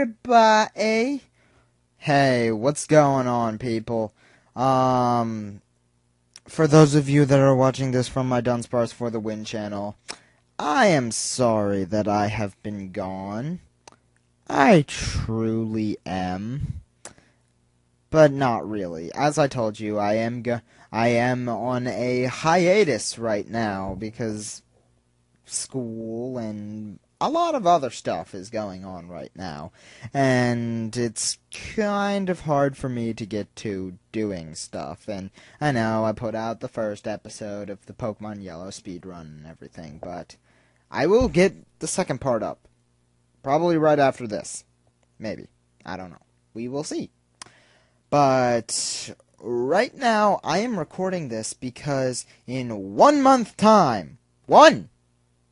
everybody. Hey, what's going on, people? For those of you that are watching this from my Dunsparce for the Win channel, I am sorry that I have been gone. I truly am. But not really. As I told you, I am on a hiatus right now because school and a lot of other stuff is going on right now, and it's kind of hard for me to get to doing stuff. And I know I put out the first episode of the Pokemon Yellow speedrun and everything, but I will get the second part up probably right after this. Maybe. I don't know. We will see. But right now I am recording this because in 1 month time,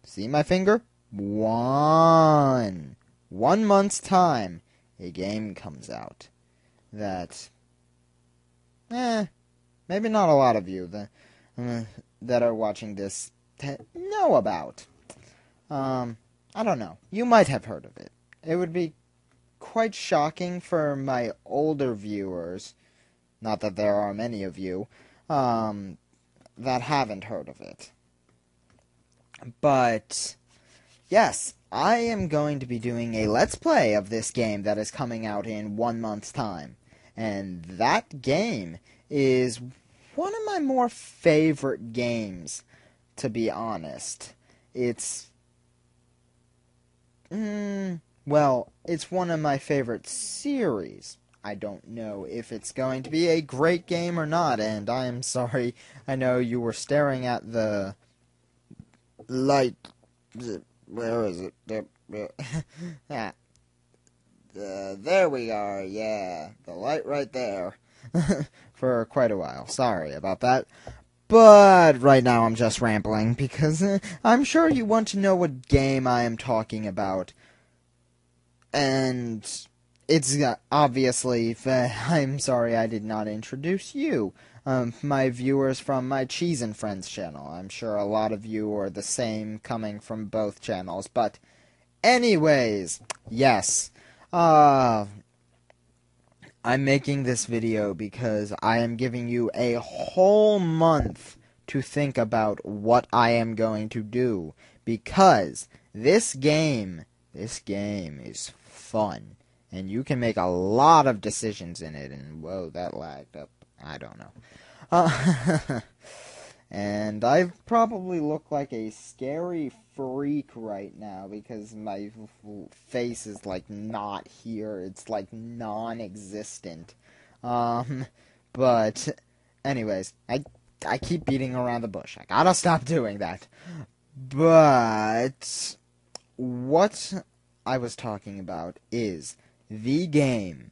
see my finger? 1 month's time, a game comes out that, maybe not a lot of you that are watching this know about. I don't know. You might have heard of it. It would be quite shocking for my older viewers, not that there are many of you, that haven't heard of it. But yes, I am going to be doing a Let's Play of this game that is coming out in 1 month's time. And that game is one of my more favorite games, to be honest. It's one of my favorite series. I don't know if it's going to be a great game or not, and I am sorry. I know you were staring at the light. Where is it? There we are, yeah. The light right there. For quite a while. Sorry about that. But right now I'm just rambling because I'm sure you want to know what game I am talking about. And it's obviously, I'm sorry I did not introduce you. My viewers from my Cheeseandfriends channel. I'm sure a lot of you are the same coming from both channels. But anyways, yes. I'm making this video because I am giving you a whole month to think about what I am going to do. Because this game is fun. And you can make a lot of decisions in it. And whoa, that lagged up. I don't know. And I probably look like a scary freak right now because my face is like not here. It's like non-existent. But anyways, I keep beating around the bush. I gotta stop doing that. But what I was talking about is the game,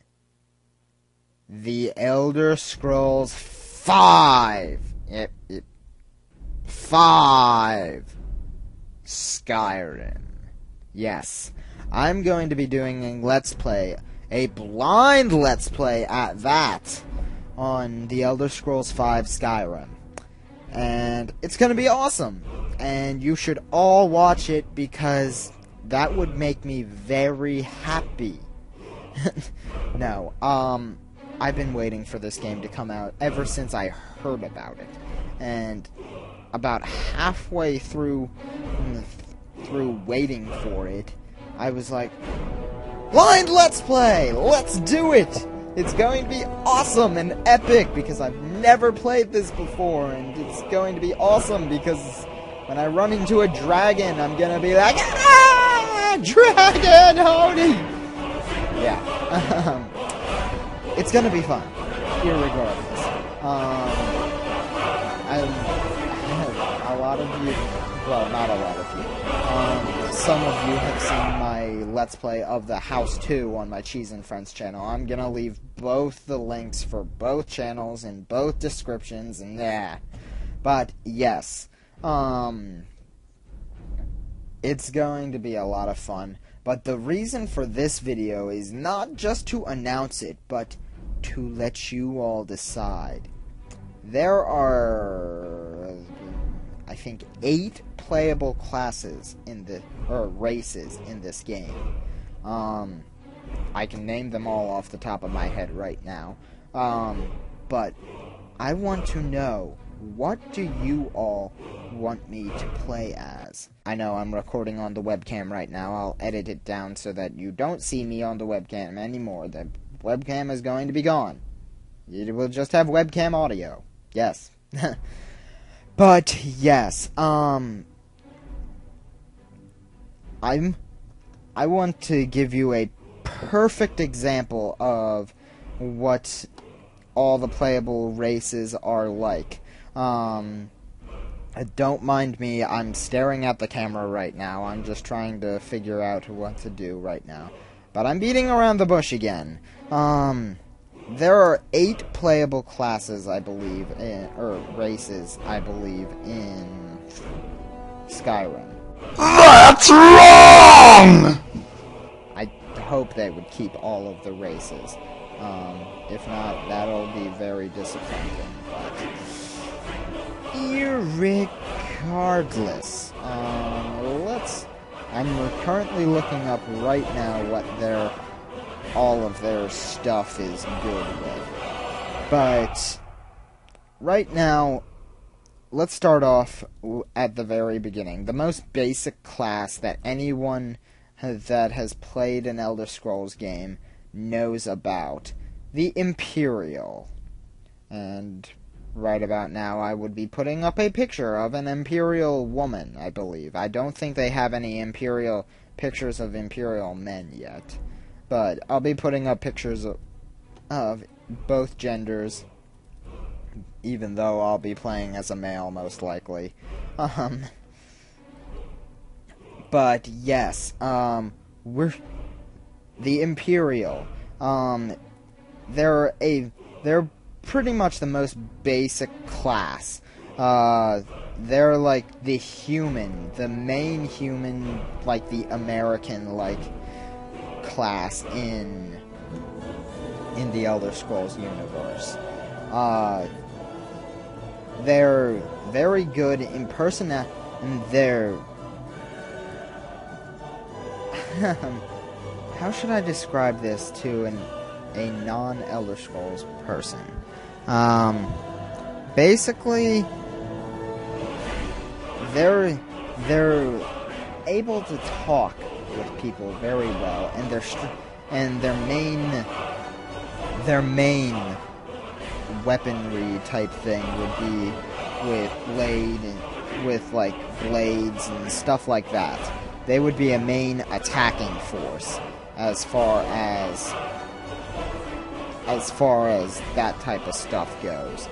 The Elder Scrolls 5. Yep. 5. Skyrim. Yes. I'm going to be doing a Let's Play, a blind Let's Play at that, on The Elder Scrolls 5 Skyrim. And it's going to be awesome. And you should all watch it because that would make me very happy. No, I've been waiting for this game to come out ever since I heard about it. And about halfway through waiting for it, I was like, blind Let's Play! Let's do it! It's going to be awesome and epic because I've never played this before, and it's going to be awesome because when I run into a dragon, I'm gonna be like, ah! Dragon Hody! Yeah. It's gonna be fun, irregardless. A lot of you, well, not a lot of you, some of you have seen my Let's Play of the House 2 on my Cheeseandfriends channel. I'm gonna leave both the links for both channels in both descriptions, and yeah. But, yes, it's going to be a lot of fun. But the reason for this video is not just to announce it, but to let you all decide. There are, I think, 8 playable classes in the, or races in this game. I can name them all off the top of my head right now. But I want to know, what do you all want me to play as? I know I'm recording on the webcam right now. I'll edit it down so that you don't see me on the webcam anymore. The webcam is going to be gone. It will just have webcam audio. Yes. But, yes, I want to give you a perfect example of what all the playable races are like. Don't mind me, I'm staring at the camera right now. I'm just trying to figure out what to do right now. But I'm beating around the bush again. There are 8 playable classes, I believe, or races, I believe, in Skyrim. That's wrong! I hope they would keep all of the races. If not, that'll be very disappointing. But irregardless, I'm currently looking up right now what all of their stuff is good with. But right now, let's start off at the very beginning. The most basic class that anyone that has played an Elder Scrolls game knows about. The Imperial. And right about now I would be putting up a picture of an Imperial woman, I believe. I don't think they have any pictures of Imperial men yet. But I'll be putting up pictures of both genders, even though I'll be playing as a male, most likely. But yes, we're the Imperial. They're pretty much the most basic class. They're like the main human, like the American, like class in the Elder Scrolls universe. They're very good in they're how should I describe this to a non-Elder Scrolls person? Basically, they're able to talk with people very well, and their main weaponry type thing would be with like blades and stuff like that. They would be a main attacking force as far as that type of stuff goes.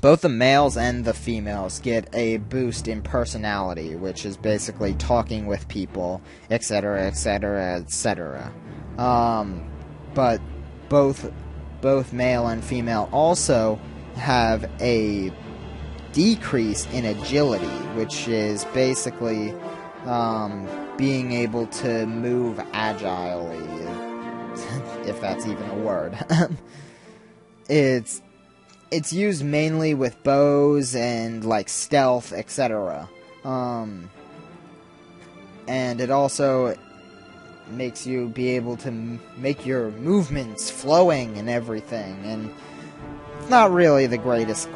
Both the males and the females get a boost in personality, which is basically talking with people, etc., etc., etc. But both male and female also have a decrease in agility, which is basically being able to move agilely, if that's even a word. It's used mainly with bows and like stealth, etc. And it also makes you be able to make your movements flowing and everything, and it's not really the greatest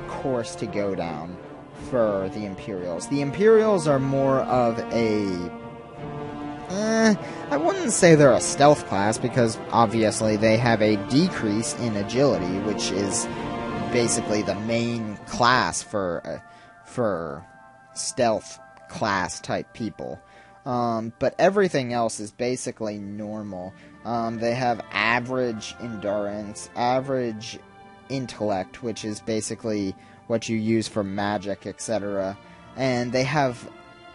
course to go down for the Imperials. The Imperials are more of I wouldn't say they're a stealth class, because obviously they have a decrease in agility, which is basically the main class for stealth class type people. But everything else is basically normal. They have average endurance, average intellect, which is basically what you use for magic, etc. And they have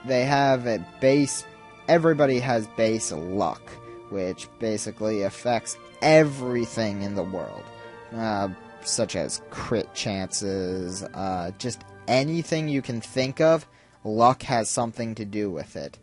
a base. Everybody has base luck, which basically affects everything in the world, such as crit chances, just anything you can think of. Luck has something to do with it.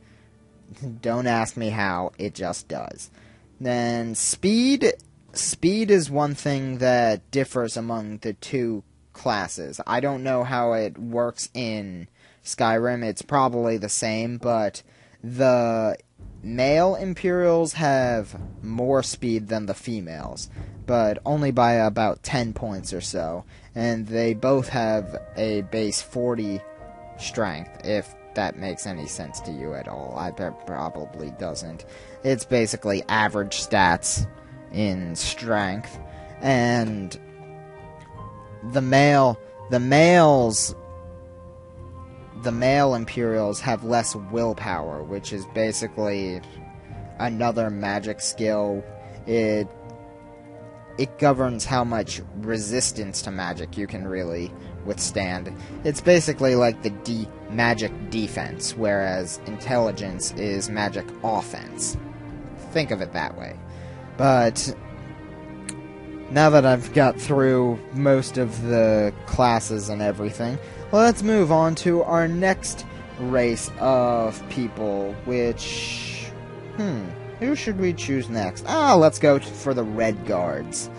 Don't ask me how, it just does. Then speed is one thing that differs among the two classes. I don't know how it works in Skyrim. It's probably the same, but the male Imperials have more speed than the females, but only by about 10 points or so. And they both have a base 40 strength, if that makes any sense to you at all. I bet probably doesn't. It's basically average stats in strength. And the male Imperials have less willpower, which is basically another magic skill. It governs how much resistance to magic you can really withstand. It's basically like the magic defense, whereas intelligence is magic offense. Think of it that way. But now that I've got through most of the classes and everything, let's move on to our next race of people, which... who should we choose next? Let's go for the Red Guards.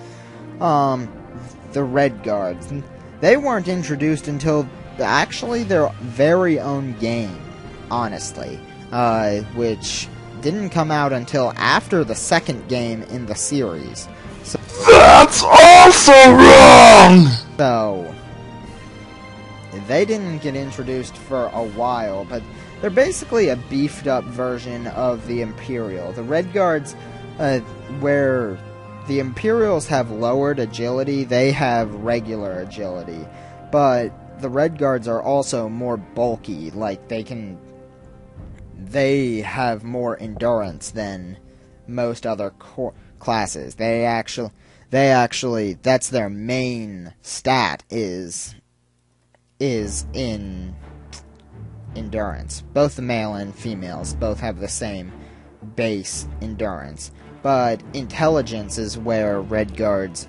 The Red Guards. They weren't introduced until, actually, their very own game, honestly. Which didn't come out until after the second game in the series. So, That's also wrong! So, they didn't get introduced for a while, but they're basically a beefed up version of the Imperial. The Red Guards, where the Imperials have lowered agility, they have regular agility. But the Red Guards are also more bulky, like they have more endurance than most other classes. They actually, that's their main stat is in endurance. Both the male and females both have the same base endurance. But intelligence is where Red Guards...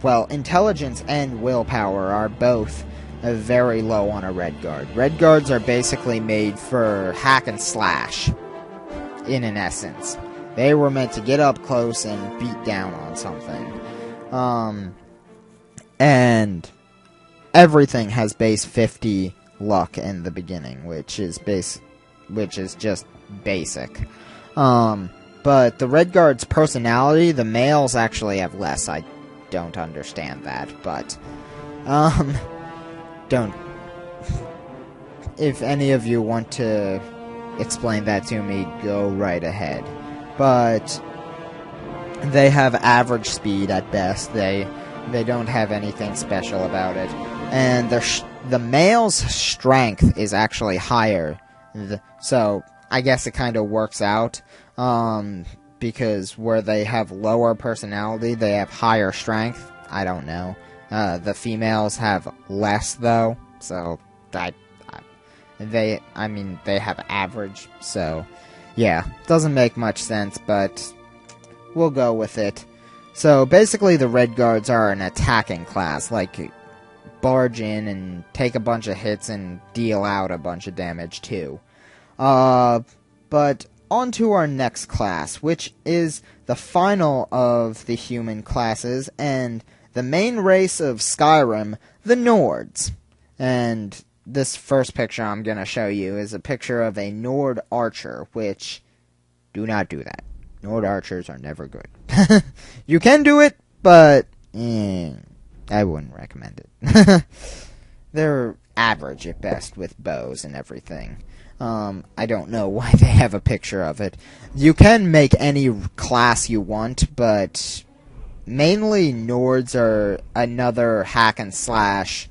Well, intelligence and willpower are both very low on a Red Guard. Red Guards are basically made for hack and slash, in an essence. They were meant to get up close and beat down on something. And everything has base 50 luck in the beginning, which is just basic. But the Red Guard's personality, the males actually have less. I don't understand that, but don't. If any of you want to explain that to me, go right ahead. But they have average speed at best. They don't have anything special about it. And the male's strength is actually higher. So I guess it kind of works out. Because where they have lower personality, they have higher strength. I don't know. The females have less, though. So they have average. So yeah, doesn't make much sense, but we'll go with it. So basically the Red Guards are an attacking class, like barge in and take a bunch of hits and deal out a bunch of damage too. But on to our next class, which is the final of the human classes and the main race of Skyrim, the Nords. And this first picture I'm going to show you is a picture of a Nord archer, which, do not do that. Nord archers are never good. You can do it, but I wouldn't recommend it. They're average at best with bows and everything. I don't know why they have a picture of it. You can make any class you want, but mainly Nords are another hack and slash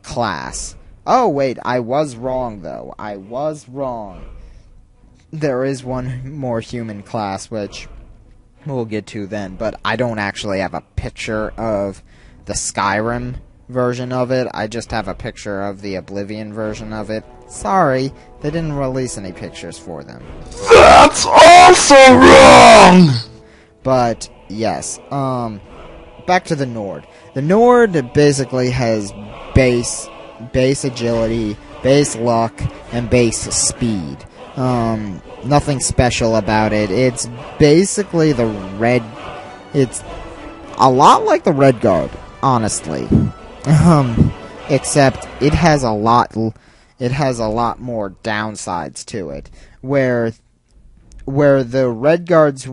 class. Oh, wait, I was wrong, though. I was wrong. There is one more human class, which we'll get to then, but I don't actually have a picture of the Skyrim version of it. I just have a picture of the Oblivion version of it. Sorry, they didn't release any pictures for them. That's also wrong! But, yes, back to the Nord. The Nord basically has base agility, base luck, and base speed. Nothing special about it. It's basically it's a lot like the Red Guard, honestly. Except it has a lot more downsides to it, where where the Red Guards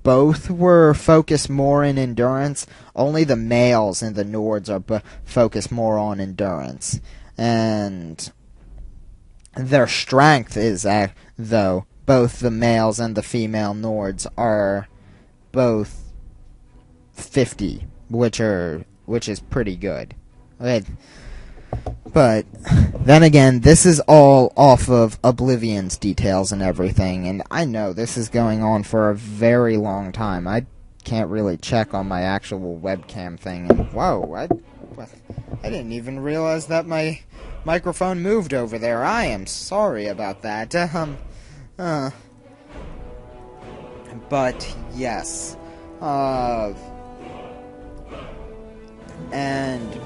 both were focused more in endurance, only the males and the Nords are focused more on endurance. And their strength is, though, both the males and the female Nords are both 50, which is pretty good. But then again, this is all off of Oblivion's details and everything, and I know this is going on for a very long time. I can't really check on my actual webcam thing, and whoa, I didn't even realize that my microphone moved over there. I am sorry about that. But yes, and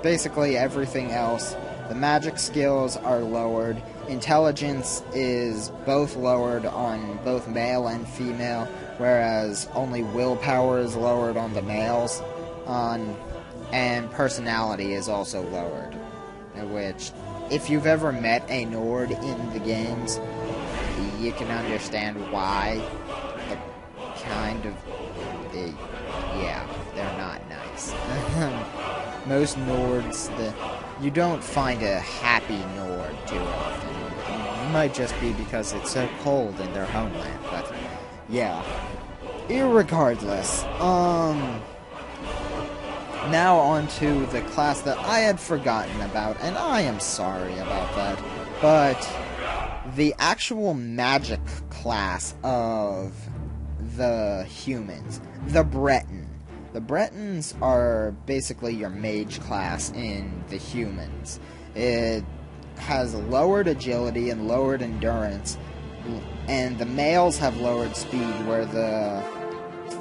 basically everything else, the magic skills are lowered. Intelligence is both lowered on both male and female, whereas only willpower is lowered on the males. And personality is also lowered, which, if you've ever met a Nord in the games, you can understand why. They're not nice. Most Nords, you don't find a happy Nord too often. It might just be because it's so cold in their homeland, but yeah. Irregardless, now on to the class that I had forgotten about, and I am sorry about that, but the actual magic class of the humans, the Breton. The Bretons are basically your mage class in the humans. It has lowered agility and lowered endurance, and the males have lowered speed where the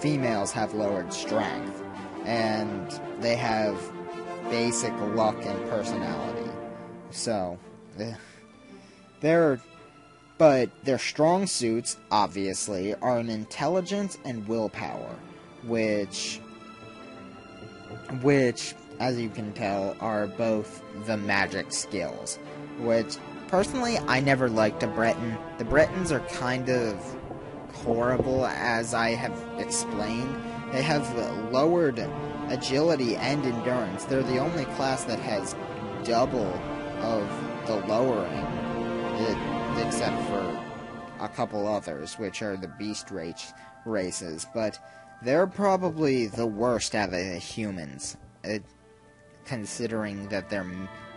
females have lowered strength. And they have basic luck and personality. So, their strong suits, obviously, are in intelligence and willpower, which, as you can tell, are both the magic skills. Which, personally, I never liked a Breton. The Bretons are kind of horrible, as I have explained. They have lowered agility and endurance. They're the only class that has double of the lowering, except for a couple others, which are the beast races. But they're probably the worst out of the humans, considering that they're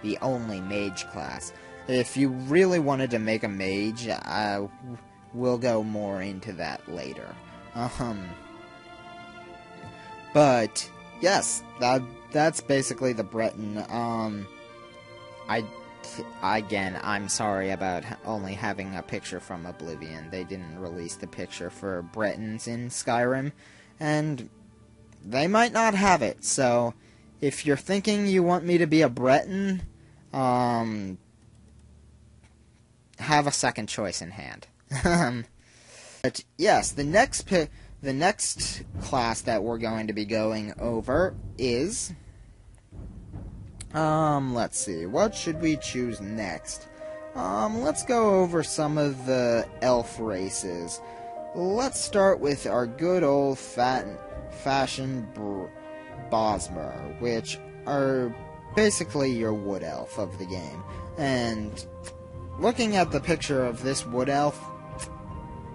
the only mage class. If you really wanted to make a mage, we'll go more into that later. But yes, that's basically the Breton. I'm sorry about only having a picture from Oblivion. They didn't release the picture for Bretons in Skyrim, and they might not have it. So, if you're thinking you want me to be a Breton, have a second choice in hand. But yes, the next class that we're going to be going over is, let's see, what should we choose next? Let's go over some of the elf races. Let's start with our good old-fashioned Bosmer, which are basically your wood elf of the game. And looking at the picture of this wood elf,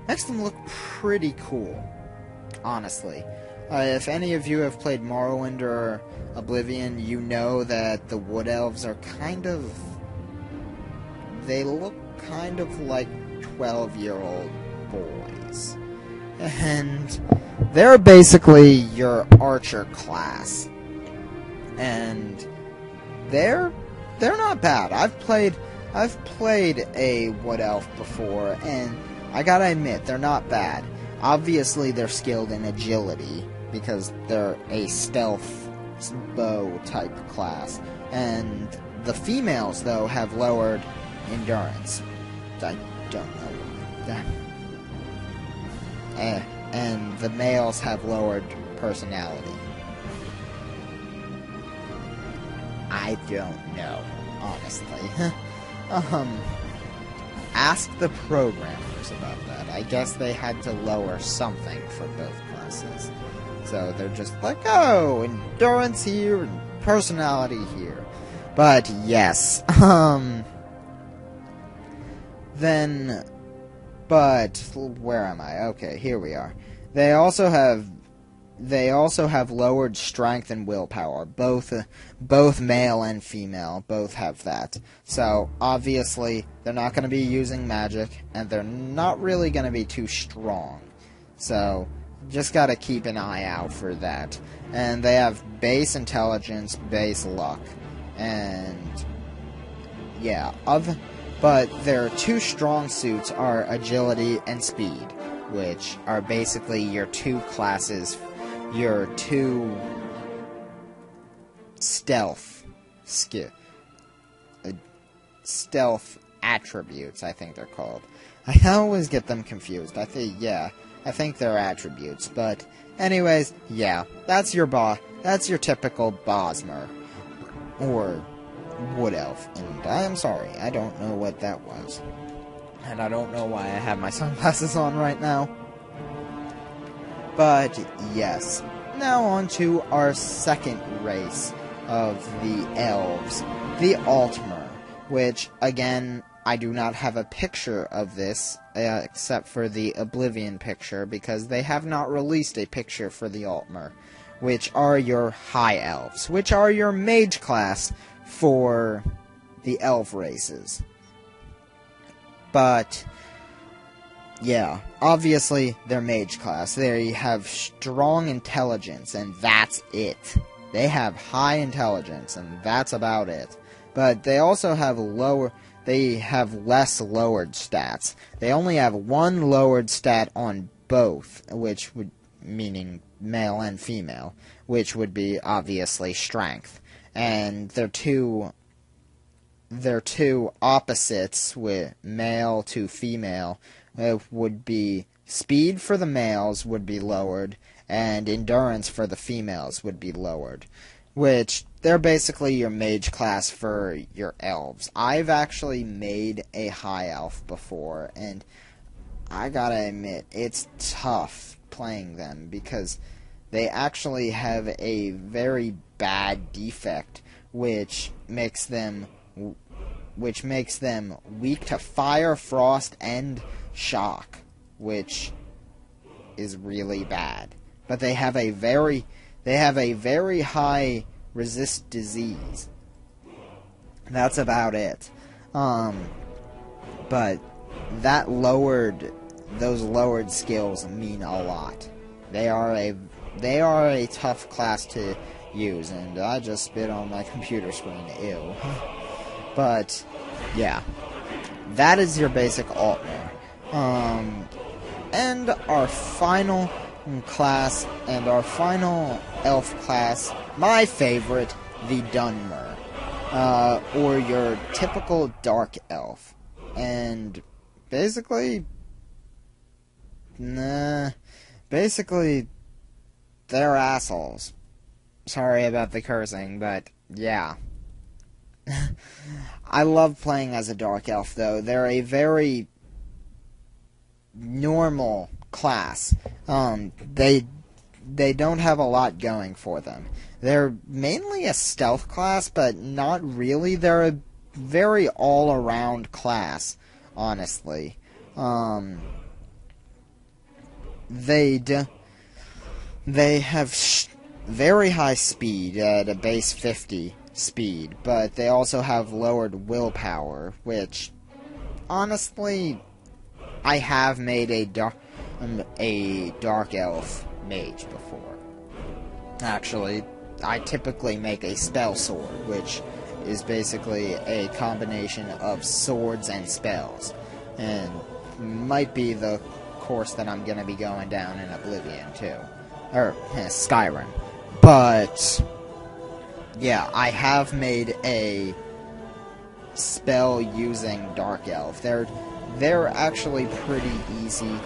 makes them look pretty cool, honestly. If any of you have played Morrowind or Oblivion, you know that the wood elves are they look kind of like 12-year-old boys. And they're basically your archer class. And they're not bad. I've played a wood elf before, and I gotta admit, they're not bad. Obviously, they're skilled in agility, because they're a stealth bow type class. And the females, though, have lowered endurance. I don't know why. And the males have lowered personality. I don't know, honestly. Ask the programmer. cares about that? I guess they had to lower something for both classes. So they're just like, oh, endurance here and personality here. But yes, but where am I? Okay, here we are. They also have lowered strength and willpower. Both male and female both have that. So obviously they're not going to be using magic, and they're not really going to be too strong. So just got to keep an eye out for that. And they have base intelligence, base luck, and yeah. But their two strong suits are agility and speed, which are basically your two classes. Your two stealth attributes, I think they're called. I always get them confused. I think they're attributes. But anyways, yeah, that's your typical Bosmer or Wood Elf. And I am sorry, I don't know what that was. And I don't know why I have my sunglasses on right now. But yes, now on to our second race of the elves, the Altmer, which, again, I do not have a picture of this, except for the Oblivion picture, because they have not released a picture for the Altmer, which are your High Elves, which are your mage class for the elf races. But yeah, obviously, they're mage class. They have strong intelligence, and that's it. They have high intelligence, and that's about it. But they also have less lowered stats. They only have one lowered stat on both, which would, meaning male and female, which would be, obviously, strength. And their two opposites, with male to female, would be speed for the males would be lowered, and endurance for the females would be lowered. Which, they're basically your mage class for your elves. I've actually made a high elf before, and I gotta admit, it's tough playing them, because they actually have a very bad defect, which makes them weak to fire, frost, and shock, which is really bad. But they have a very high resist disease. That's about it. But those lowered skills mean a lot. They are a tough class to use, and I just spit on my computer screen. Ew. But yeah, that is your basic Altmer. And our final class, and our final elf class, my favorite, the Dunmer, or your typical dark elf. And basically, they're assholes. Sorry about the cursing, but yeah. I love playing as a dark elf, though. They're a very normal class. They don't have a lot going for them. They're mainly a stealth class, but not really. They're a very all-around class, honestly. They have very high speed at a base 50 speed, but they also have lowered willpower, which, honestly, I have made a dark elf mage before. Actually, I typically make a spell sword, which is basically a combination of swords and spells, and might be the course that I'm going to be going down in Oblivion too, or Skyrim. But yeah, I have made a spell using Dark Elf. They're actually pretty easy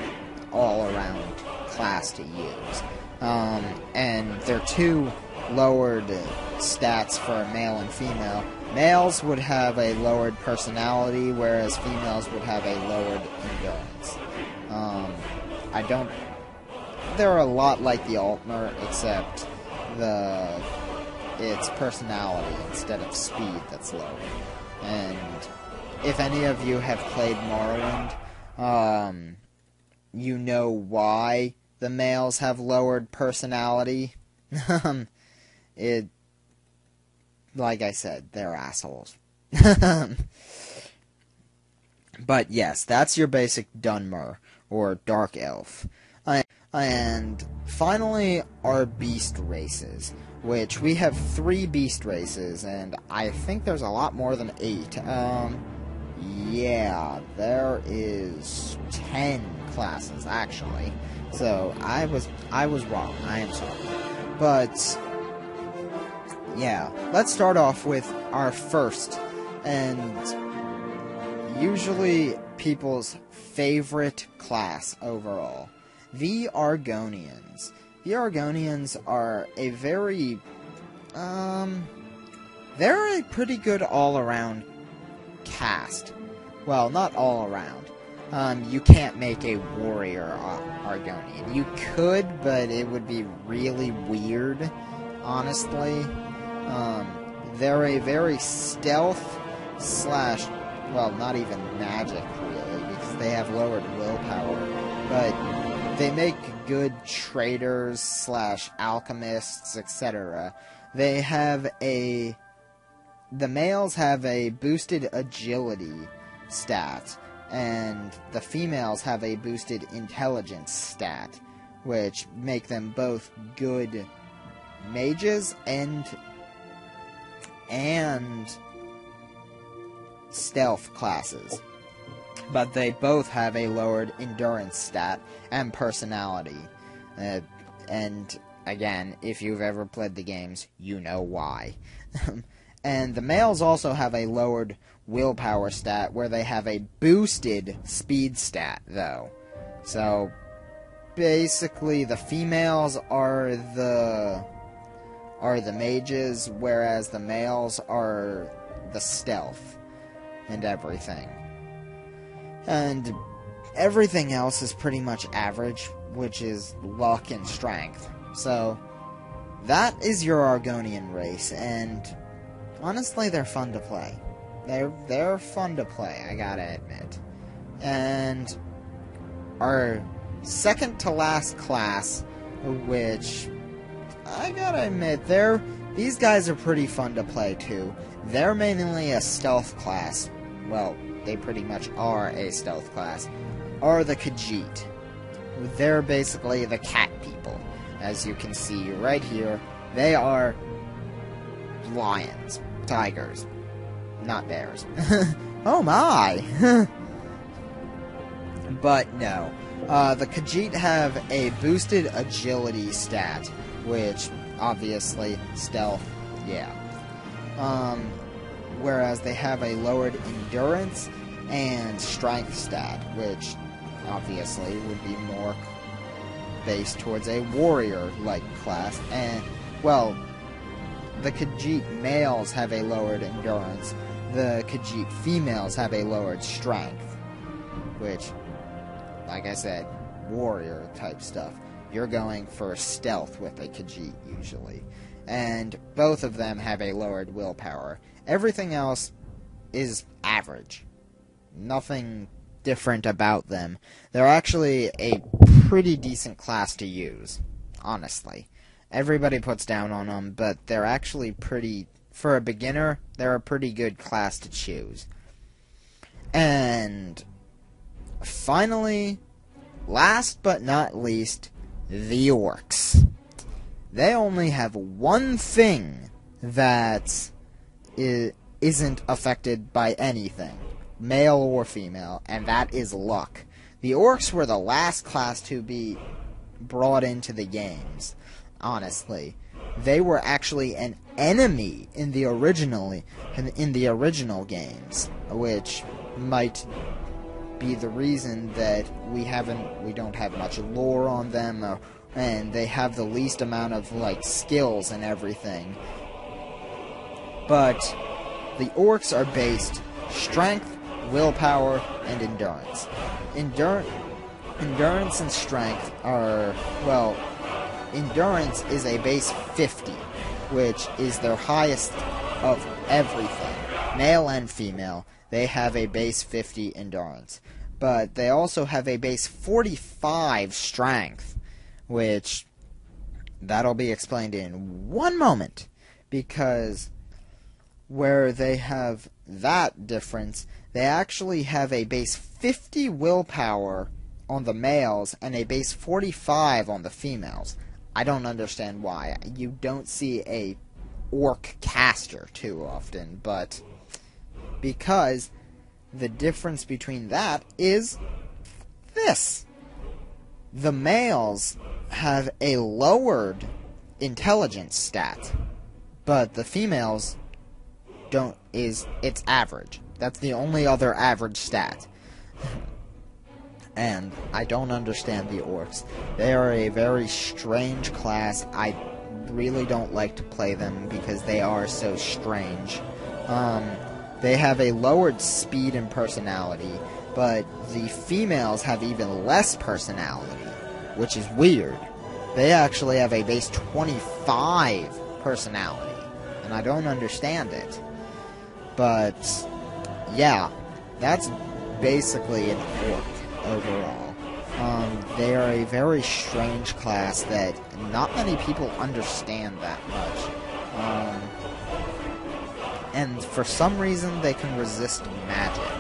all-around class to use. And their two lowered stats for male and female Males would have a lowered personality, whereas females would have a lowered endurance. I don't... They're a lot like the Altmer, except it's personality instead of speed that's lowered. And if any of you have played Morrowind, you know why the males have lowered personality. Like I said, they're assholes. But yes, that's your basic Dunmer, or Dark Elf. And finally, our beast races, which we have 3 beast races, and I think there's a lot more than 8. Yeah, there is 10 classes, actually. So, I was wrong. I am sorry. But yeah, let's start off with our first, and usually people's favorite class overall, the Argonians. The Argonians are a very, they're a pretty good all-around cast. Well, not all around. You can't make a warrior Argonian. You could, but it would be really weird, honestly. They're a very stealth slash, well, not even magic, really, because they have lowered willpower, but they make good traders slash alchemists, etc. They have the males have a boosted agility stat, and the females have a boosted intelligence stat, which make them both good mages and stealth classes. But they both have a lowered endurance stat and personality. And again, if you've ever played the games, you know why. And the males also have a lowered willpower stat, where they have a boosted speed stat, though. So, basically, the females are the mages, whereas the males are the stealth and everything. And everything else is pretty much average, which is luck and strength. So, that is your Argonian race, and honestly, they're fun to play. They're fun to play, I gotta admit. And our second to last class, which I gotta admit, these guys are pretty fun to play too. They're mainly a stealth class. Well, they pretty much are a stealth class. Are the Khajiit. They're basically the cat people. As you can see right here, they are lions, tigers, not bears. Oh my! But no. The Khajiit have a boosted agility stat, which, obviously, stealth, yeah. Whereas they have a lowered endurance and strength stat, which, obviously, would be more based towards a warrior-like class. And, well, the Khajiit males have a lowered endurance. The Khajiit females have a lowered strength, which, like I said, warrior-type stuff. You're going for stealth with a Khajiit, usually. And both of them have a lowered willpower. Everything else is average. Nothing different about them. They're actually a pretty decent class to use, honestly. Everybody puts down on them, but they're actually pretty... For a beginner, they're a pretty good class to choose. And finally, last but not least, the orcs. They only have one thing that isn't affected by anything, male or female, and that is luck. The orcs were the last class to be brought into the games, honestly. They were actually an enemy in the original games, which might be the reason that we don't have much lore on them, and they have the least amount of skills and everything. But The orcs are based strength, willpower, and endurance. Endurance and strength are, well, endurance is a base 50, which is their highest of everything. Male and female, they have a base 50 endurance. But they also have a base 45 strength, which that'll be explained in one moment, because where they have that difference, they actually have a base 50 willpower on the males and a base 45 on the females. I don't understand why. You don't see a orc caster too often, but because the difference between that is this. The males have a lowered intelligence stat, but the females don't. It's average. That's the only other average stat. And I don't understand the orcs. They are a very strange class. I really don't like to play them because they are so strange. They have a lowered speed and personality, but the females have even less personality, which is weird. They actually have a base 25 personality, and I don't understand it. But, yeah, that's basically an orc overall. They are a very strange class that not many people understand that much. And for some reason, they can resist magic.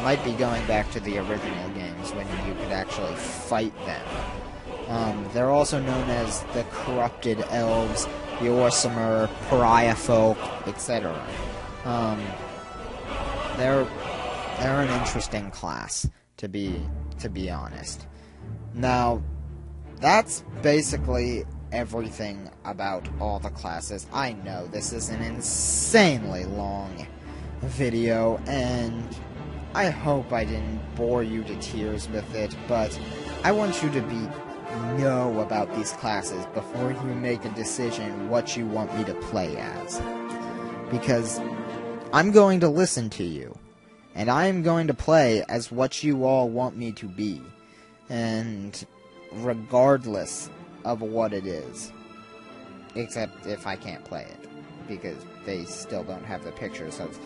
Might be going back to the original games when you could actually fight them. They're also known as the Corrupted Elves, the Orsimer, Pariah Folk, etc. They're an interesting class, to be honest. Now, that's basically everything about all the classes. I know this is an insanely long video, and I hope I didn't bore you to tears with it, but I want you to know about these classes before you make a decision what you want me to play as. Because I'm going to listen to you, and I am going to play as what you all want me to be, and regardless of what it is, except if I can't play it, because they still don't have the pictures of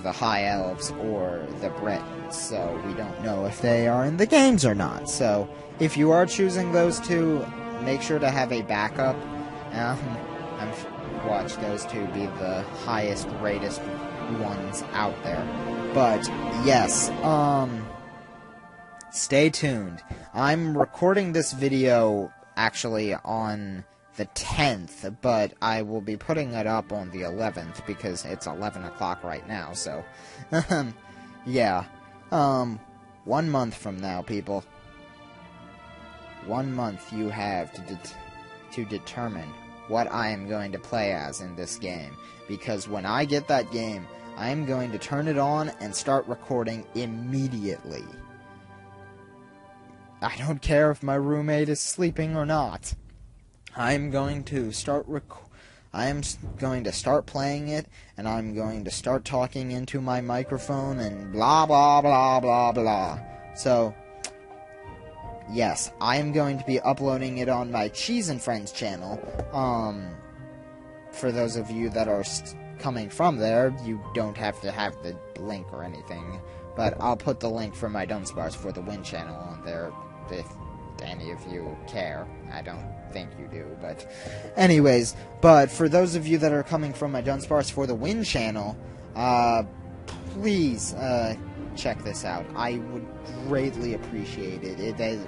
the High Elves or the Bretons, so we don't know if they are in the games or not. So if you are choosing those two, make sure to have a backup. I've watched those two be the highest rated ones out there. But yes, stay tuned. I'm recording this video actually on the 10th, but I will be putting it up on the 11th because it's 11 o'clock right now, so yeah. 1 month from now, people. 1 month you have to determine what I am going to play as in this game, because when I get that game, I am going to turn it on and start recording immediately. I don't care if my roommate is sleeping or not. I'm going to start playing it, and I'm going to start talking into my microphone and blah blah blah blah blah. So yes, I am going to be uploading it on my Cheeseandfriends channel. For those of you that are coming from there, you don't have to have the link or anything, but I'll put the link for my DunsparceFTW channel on there if any of you care. I don't think you do, but anyways, but for those of you that are coming from my DunsparceFTW channel, please check this out. I would greatly appreciate it.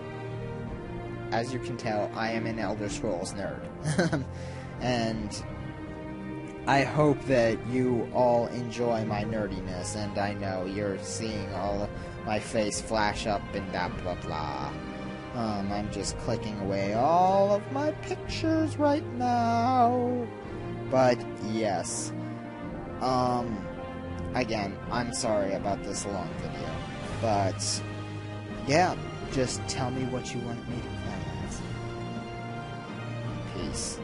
As you can tell, I am an Elder Scrolls nerd. And I hope that you all enjoy my nerdiness, and I know you're seeing all of my face flash up and blah blah blah. I'm just clicking away all of my pictures right now. But yes. Again, I'm sorry about this long video. But yeah, just tell me what you want me to play as. Peace.